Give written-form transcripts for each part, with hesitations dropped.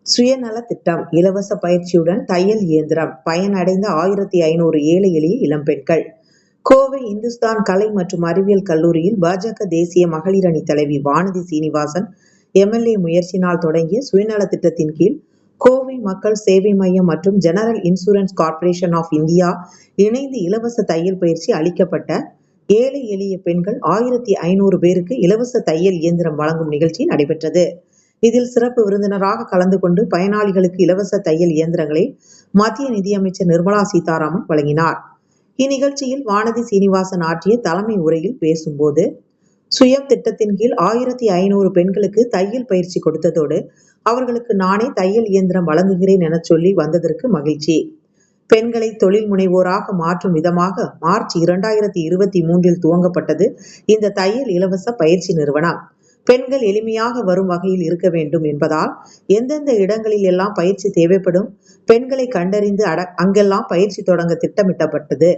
சுயநல திட்டம் இலவச பயிற்சியுடன் தையல் இயந்திரம் பயனடைந்த 1500 ஏழை எளிய இளம்பெண்கள். கோவை இந்துஸ்தான் கலை மற்றும் அறிவியல் கல்லூரியில் பாஜக தேசிய மகளிர் அணி தலைவி வானதி சீனிவாசன் எம்எல்ஏ முயற்சியினால் தொடங்கிய சுயநல திட்டத்தின் கீழ் கோவை மக்கள் சேவை மையம் மற்றும் general insurance corporation of India இணைந்து இலவச தையல் பயிற்சி அளிக்கப்பட்ட ஏழை எளிய பெண்கள் 1500 பேருக்கு இலவச தையல் இயந்திரம் வழங்கும் நிகழ்ச்சி நடைபெற்றது. இதில் சிறப்பு விருந்தினராக கலந்து கொண்டு பயனாளிகளுக்கு இலவச தையல் இயந்திரங்களை மத்திய நிதியமைச்சர் நிர்மலா சீதாராமன் வழங்கினார். இந்நிகழ்ச்சியில் வானதி சீனிவாசன் ஆற்றிய தலைமை உரையில் பேசும்போது, சுயம் திட்டத்தின் கீழ் 1500 பெண்களுக்கு தையல் பயிற்சி கொடுத்ததோடு அவர்களுக்கு நானே தையல் இயந்திரம் வழங்குகிறேன் என சொல்லி வந்ததற்கு மகிழ்ச்சி. பெண்களை தொழில் முனைவோராக மாற்றும் விதமாக மார்ச் 2023 துவங்கப்பட்டது இந்த தையல் இலவச பயிற்சி நிறுவனம். பெண்கள் எளிமையாக வரும் வகையில் இருக்க வேண்டும் என்பதால் எந்தெந்த இடங்களில் எல்லாம் பயிற்சி தேவைப்படும் பெண்களை கண்டறிந்து அங்கெல்லாம் பயிற்சி தொடங்க திட்டமிட்டப்பட்டது.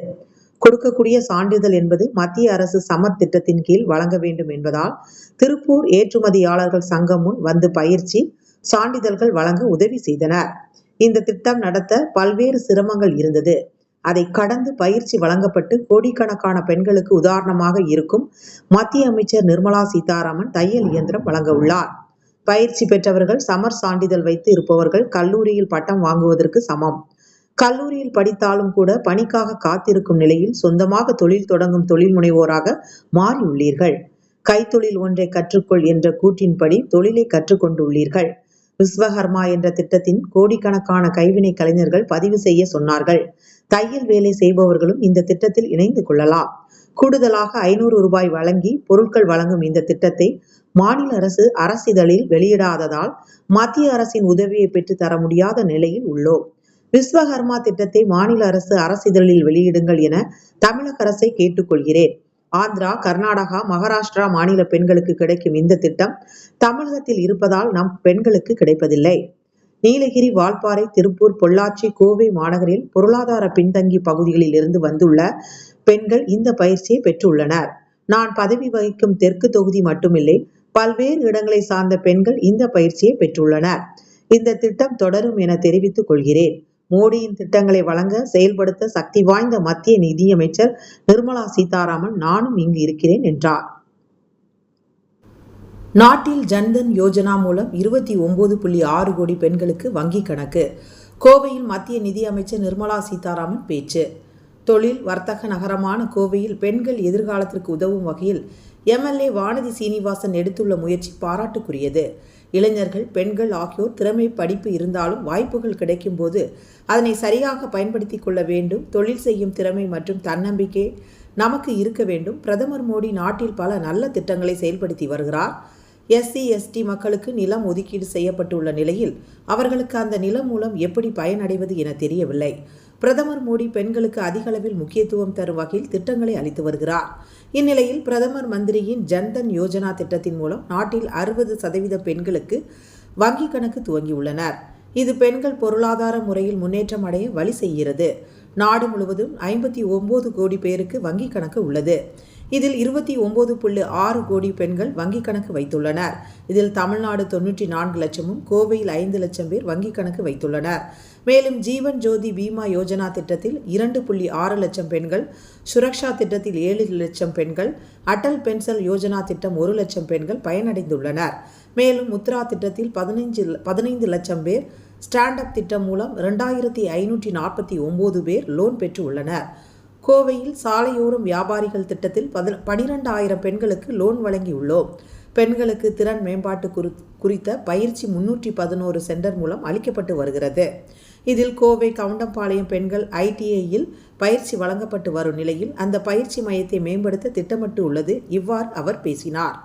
கொடுக்கக்கூடிய சான்றிதழ் என்பது மத்திய அரசு சமர் திட்டத்தின் கீழ் வழங்க வேண்டும் என்பதால் திருப்பூர் ஏற்றுமதியாளர்கள் சங்கம் முன் வந்து பயிற்சி சான்றிதழ்கள் வழங்க உதவி செய்தனர். இந்த திட்டம் நடத்த பல்வேறு சிரமங்கள் இருந்தது. அதை கடந்து பயிற்சி வழங்கப்பட்டு கோடிக்கணக்கான பெண்களுக்கு உதாரணமாக இருக்கும் மத்திய அமைச்சர் நிர்மலா சீதாராமன் தையல் இயந்திரம் வழங்க உள்ளார். பயிற்சி பெற்றவர்கள் சமர் சான்றிதழ் வைத்து இருப்பவர்கள் கல்லூரியில் பட்டம் வாங்குவதற்கு சமம். கல்லூரியில் படித்தாலும் கூட பணிக்காக காத்திருக்கும் நிலையில் சொந்தமாக தொழில் தொடங்கும் தொழில் முனைவோராக மாறியுள்ளீர்கள். கைத்தொழில் ஒன்றை கற்றுக்கொள் என்ற கூற்றின்படி தொழிலை கற்றுக்கொண்டுள்ளீர்கள். விஸ்வகர்மா என்ற திட்டத்தின் கோடிக்கணக்கான கைவினை கலைஞர்கள் பதிவு செய்ய சொன்னார்கள். தையல் வேலை செய்பவர்களும் இந்த திட்டத்தில் இணைந்து கொள்ளலாம். கூடுதலாக 500 ரூபாய் வழங்கி பொருட்கள் வழங்கும் இந்த திட்டத்தை மாநில அரசு அரசிதழில் வெளியிடாததால் மத்திய அரசின் உதவியை பெற்று தர முடியாத நிலையில் உள்ளோம். விஸ்வகர்மா திட்டத்தை மாநில அரசு அரசிதழில் வெளியிடுங்கள் என தமிழக அரசை கேட்டுக்கொள்கிறேன். ஆந்திரா, கர்நாடகா, மகாராஷ்டிரா மாநில பெண்களுக்கு கிடைக்கும் இந்த திட்டம் தமிழகத்தில் இருப்பதால் நம் பெண்களுக்கு கிடைப்பதில்லை. நீலகிரி, வால்பாறை, திருப்பூர், பொள்ளாச்சி, கோவை மாநகரில் பொருளாதார பின்தங்கி பகுதிகளில் இருந்து வந்துள்ள பெண்கள் இந்த பயிற்சியை பெற்றுள்ளனர். நான் பதவி வகிக்கும் தெற்கு தொகுதி மட்டுமில்லை, பல்வேறு இடங்களை சார்ந்த பெண்கள் இந்த பயிற்சியை பெற்றுள்ளனர். இந்த திட்டம் தொடரும் என தெரிவித்துக் கொள்கிறேன். மோடியின் திட்டங்களை வழங்க செயல்படுத்த சக்தி வாய்ந்த மத்திய நிதியமைச்சர் நிர்மலா சீதாராமன் நானும் இங்கு இருக்கிறேன் என்றார். நாட்டில் ஜன்தன் யோஜனா மூலம் 29.6 கோடி பெண்களுக்கு வங்கி கணக்கு. கோவையில் மத்திய நிதியமைச்சர் நிர்மலா சீதாராமன் பேச்சு. தொழில் வர்த்தக நகரமான கோவையில் பெண்கள் எதிர்காலத்திற்கு உதவும் வகையில் எம்எல்ஏ வானதி சீனிவாசன் எடுத்துள்ள முயற்சி பாராட்டுக்குரியது. இளைஞர்கள், பெண்கள் ஆகியோர் திறமை, படிப்பு இருந்தாலும் வாய்ப்புகள் கிடைக்கும் போது அதனை சரியாக பயன்படுத்தி கொள்ள வேண்டும். தொழில் செய்யும் திறமை மற்றும் தன்னம்பிக்கை நமக்கு இருக்க வேண்டும். பிரதமர் மோடி நாட்டில் பல நல்ல திட்டங்களை செயல்படுத்தி வருகிறார். SC/ST மக்களுக்கு நிலம் ஒதுக்கீடு செய்யப்பட்டுள்ள நிலையில் அவர்களுக்கு அந்த நிலம் மூலம் எப்படி பயனடைவது என தெரியவில்லை. பிரதமர் மோடி பெண்களுக்கு அதிக அளவில் முக்கியத்துவம் தரும் வகையில் திட்டங்களை அளித்து வருகிறார். இந்நிலையில் பிரதமர் மந்திரியின் ஜன்தன் யோஜனா திட்டத்தின் மூலம் நாட்டில் 60% பெண்களுக்கு வங்கி கணக்கு துவங்கியுள்ளனர். இது பெண்கள் பொருளாதார முறையில் முன்னேற்றம் அடைய வழி செய்கிறது. நாடு முழுவதும் 59 கோடி பேருக்கு வங்கி கணக்கு உள்ளது. இதில் 29.6 கோடி பெண்கள் வங்கி கணக்கு வைத்துள்ளனர். இதில் தமிழ்நாடு 94 லட்சமும், கோவையில் 5 லட்சம் பேர் வங்கி கணக்கு வைத்துள்ளனர். மேலும் ஜீவன் ஜோதி பீமா யோஜனா திட்டத்தில் 2.6 லட்சம் பெண்கள், சுரக்ஷா திட்டத்தில் 7 லட்சம் பெண்கள், அடல் பென்ஷன் யோஜனா திட்டம் 1 லட்சம் பெண்கள் பயனடைந்துள்ளனர். மேலும் முத்ரா திட்டத்தில் 15 லட்சம் பேர், ஸ்டாண்ட் அப் திட்டம் மூலம் 2549 பேர் லோன் பெற்று உள்ளனர். கோவையில் சாலையோரம் வியாபாரிகள் திட்டத்தில் 12,000 பெண்களுக்கு லோன் வழங்கியுள்ளோம். பெண்களுக்கு திறன் மேம்பாட்டு குறித்த பயிற்சி 311 சென்டர் மூலம் அளிக்கப்பட்டு வருகிறது. இதில் கோவை கவுண்டம்பாளையம் பெண்கள் ITIயில் பயிற்சி வழங்கப்பட்டு வரும் நிலையில் அந்த பயிற்சி மையத்தை மேம்படுத்த திட்டமிட்டு உள்ளது. இவ்வாறு அவர் பேசினார்.